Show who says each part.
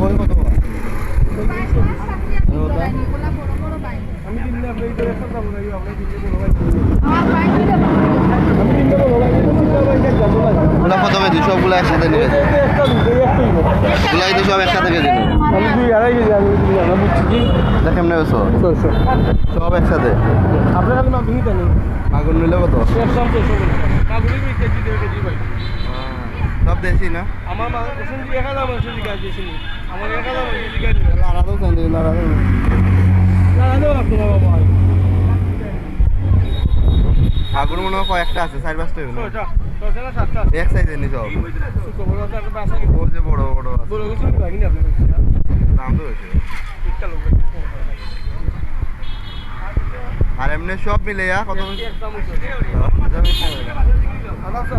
Speaker 1: কই কত
Speaker 2: আমি দিলে আপনি এই একটা দাম নাই আপনি দিলে বড় ভাই
Speaker 1: ওগুলা কত কেজি সবগুলো একসাথে নিয়ে গেছে
Speaker 2: একটা দুটো একটাই
Speaker 1: ওগুলাই তো সব একসাথে কেজি
Speaker 2: আমি 2.5 কেজি আমি দিলে আমরা বুঝছি কি
Speaker 1: এটা কেমনে বেছো
Speaker 2: 600
Speaker 1: সব একসাথে
Speaker 2: আপনার খালি মাগুনি দেন
Speaker 1: আগুন নিলে কত
Speaker 2: একদম 600 মাগুনি কেজি দেড় কেজি ভাই
Speaker 1: সব দেশি না
Speaker 2: আমার মা কোন দিকে খালা মানুষ দিকে দিয়েছিল আমার খালা মানুষ দিকে দিয়েছিল
Speaker 1: লাড়াতেও চাই লাড়াতেও
Speaker 2: না না আপনি বাবা
Speaker 1: আগুন মনে হয় কয়েকটা আছে 4-5টা হবে না
Speaker 2: ওটা তোটা না সাতটা
Speaker 1: এক সাইজের নি সব
Speaker 2: সুতো বড় একটা বাসা কি
Speaker 1: ও যে বড় বড় আছে
Speaker 2: বড় কিছু লাগি না আপনার
Speaker 1: দাম তো হয়েছে
Speaker 2: একটা লোক
Speaker 1: আর এমনি সব মিলে কত
Speaker 2: একদম হইছে
Speaker 1: দাম
Speaker 2: আলাদা